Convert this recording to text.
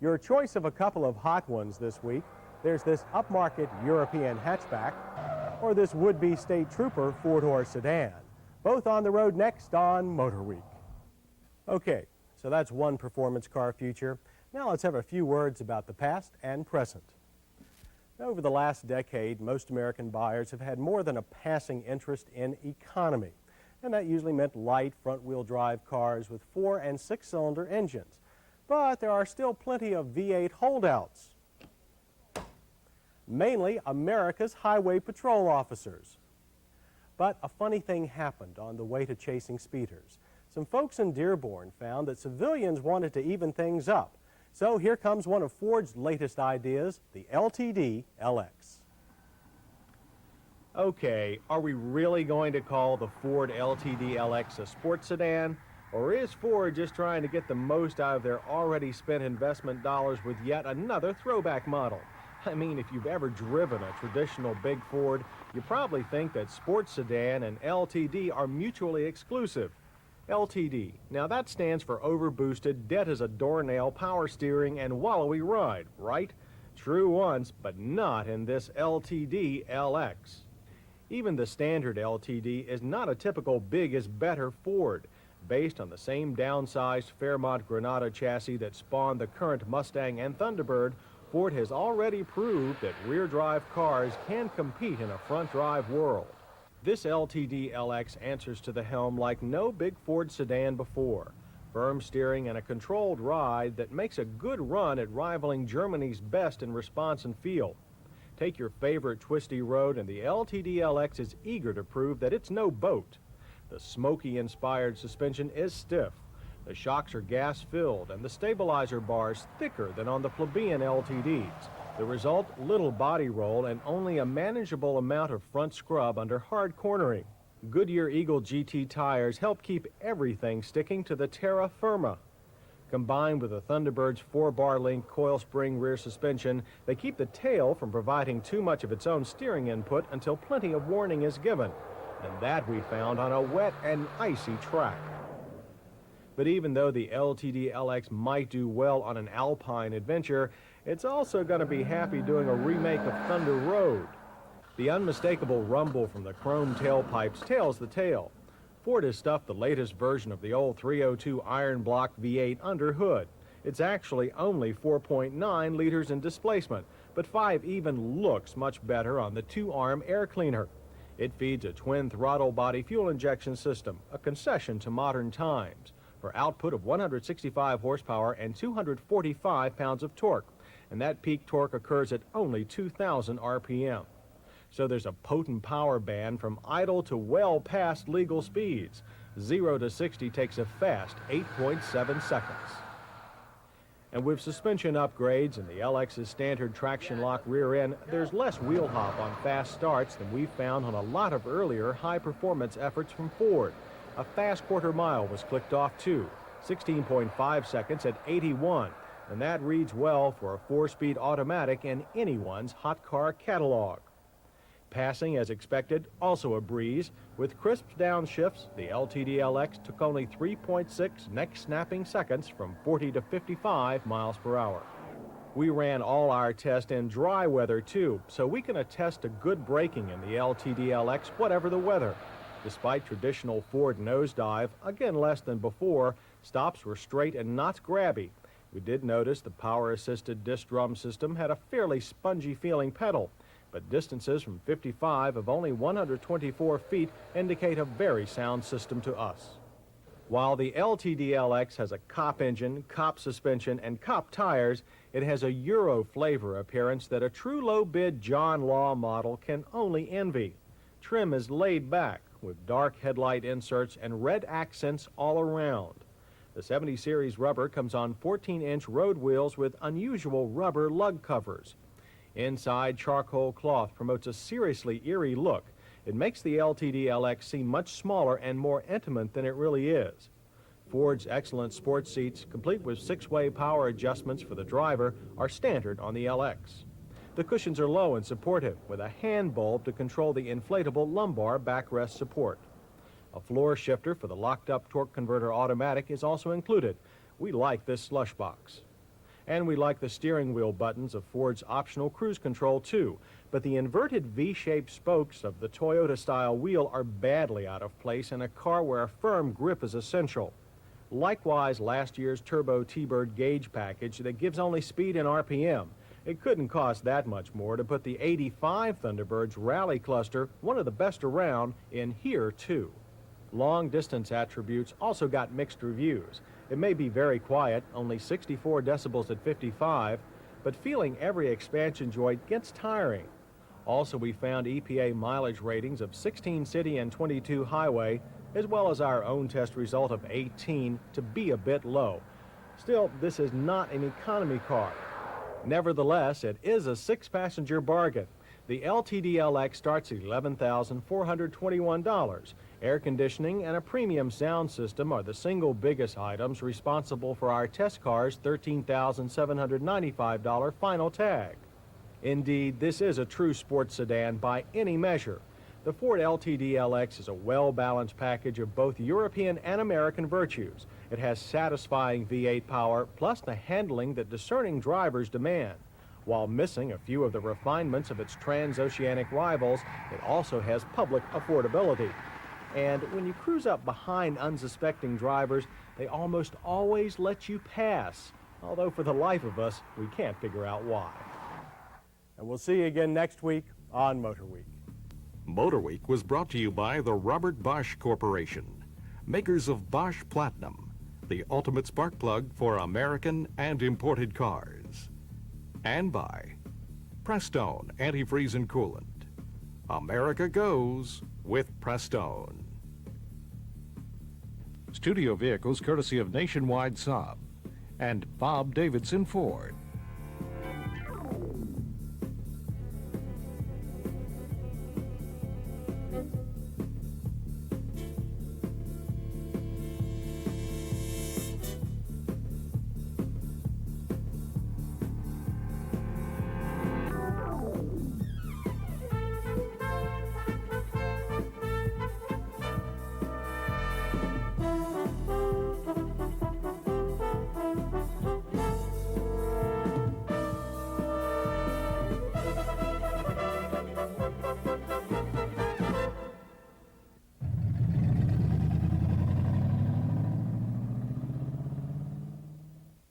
Your choice of a couple of hot ones this week. There's this upmarket European hatchback or this would-be state trooper four-door sedan. Both on the road next on Motor Week. Okay, so that's one performance car future. Now let's have a few words about the past and present. Over the last decade, most American buyers have had more than a passing interest in economy. And that usually meant light front-wheel drive cars with 4- and 6-cylinder engines. But there are still plenty of V8 holdouts. Mainly America's highway patrol officers. But a funny thing happened on the way to chasing speeders. Some folks in Dearborn found that civilians wanted to even things up. So here comes one of Ford's latest ideas, the LTD LX. Okay, are we really going to call the Ford LTD LX a sports sedan? Or is Ford just trying to get the most out of their already spent investment dollars with yet another throwback model? I mean, if you've ever driven a traditional big Ford, you probably think that sports sedan and LTD are mutually exclusive. LTD, now that stands for overboosted, dead as a doornail power steering and wallowy ride, right? True once, but not in this LTD LX. Even the standard LTD is not a typical big is better Ford. Based on the same downsized Fairmont Granada chassis that spawned the current Mustang and Thunderbird, Ford has already proved that rear-drive cars can compete in a front-drive world. This LTD LX answers to the helm like no big Ford sedan before. Firm steering and a controlled ride that makes a good run at rivaling Germany's best in response and feel. Take your favorite twisty road and the LTD LX is eager to prove that it's no boat. The smoky-inspired suspension is stiff. The shocks are gas-filled and the stabilizer bars thicker than on the plebeian LTDs. The result, little body roll and only a manageable amount of front scrub under hard cornering. Goodyear Eagle GT tires help keep everything sticking to the terra firma. Combined with the Thunderbird's 4-bar link coil spring rear suspension, they keep the tail from providing too much of its own steering input until plenty of warning is given. And that we found on a wet and icy track. But even though the LTD LX might do well on an alpine adventure, it's also going to be happy doing a remake of Thunder Road. The unmistakable rumble from the chrome tailpipes tells the tale. Ford has stuffed the latest version of the old 302 iron block V8 under hood. It's actually only 4.9 liters in displacement, but 5 even looks much better on the 2-arm air cleaner. It feeds a twin throttle body fuel injection system, a concession to modern times, for output of 165 horsepower and 245 pounds of torque, and that peak torque occurs at only 2,000 RPM. So there's a potent power band from idle to well past legal speeds. 0 to 60 takes a fast 8.7 seconds. And with suspension upgrades and the LX's standard traction lock rear end, there's less wheel hop on fast starts than we found on a lot of earlier high-performance efforts from Ford. A fast quarter mile was clicked off too, 16.5 seconds at 81, and that reads well for a 4-speed automatic in anyone's hot car catalog. Passing as expected, also a breeze. With crisp downshifts, the LTD LX took only 3.6 neck-snapping seconds from 40 to 55 miles per hour. We ran all our tests in dry weather too, so we can attest to good braking in the LTD LX whatever the weather. Despite traditional Ford nosedive, again less than before, stops were straight and not grabby. We did notice the power-assisted disc drum system had a fairly spongy-feeling pedal, but distances from 55 of only 124 feet indicate a very sound system to us. While the LTD LX has a cop engine, cop suspension, and cop tires, it has a Euro flavor appearance that a true low-bid John Law model can only envy. Trim is laid back, with dark headlight inserts and red accents all around. The 70 series rubber comes on 14-inch road wheels with unusual rubber lug covers. Inside, charcoal cloth promotes a seriously eerie look. It makes the LTD LX seem much smaller and more intimate than it really is. Ford's excellent sports seats, complete with 6-way power adjustments for the driver, are standard on the LX. The cushions are low and supportive, with a hand bulb to control the inflatable lumbar backrest support. A floor shifter for the locked-up torque converter automatic is also included. We like this slush box. And we like the steering wheel buttons of Ford's optional cruise control too. But the inverted V-shaped spokes of the Toyota-style wheel are badly out of place in a car where a firm grip is essential. Likewise, last year's Turbo T-Bird gauge package that gives only speed in RPM. It couldn't cost that much more to put the 85 Thunderbird's rally cluster, one of the best around, in here too. Long-distance attributes also got mixed reviews. It may be very quiet, only 64 decibels at 55, but feeling every expansion joint gets tiring. Also, we found EPA mileage ratings of 16 city and 22 highway, as well as our own test result of 18, to be a bit low. Still, this is not an economy car. Nevertheless, it is a 6-passenger bargain. The LTD LX starts at $11,421. Air conditioning and a premium sound system are the single biggest items responsible for our test car's $13,795 final tag. Indeed, this is a true sports sedan by any measure. The Ford LTD LX is a well-balanced package of both European and American virtues. It has satisfying V8 power, plus the handling that discerning drivers demand. While missing a few of the refinements of its transoceanic rivals, it also has public affordability. And when you cruise up behind unsuspecting drivers, they almost always let you pass, although for the life of us, we can't figure out why. And we'll see you again next week on Motor Week. Motor Week was brought to you by the Robert Bosch Corporation, makers of Bosch Platinum, the ultimate spark plug for American and imported cars. And by Prestone Antifreeze and Coolant. America goes with Prestone. Studio vehicles courtesy of Nationwide Saab and Bob Davidson Ford.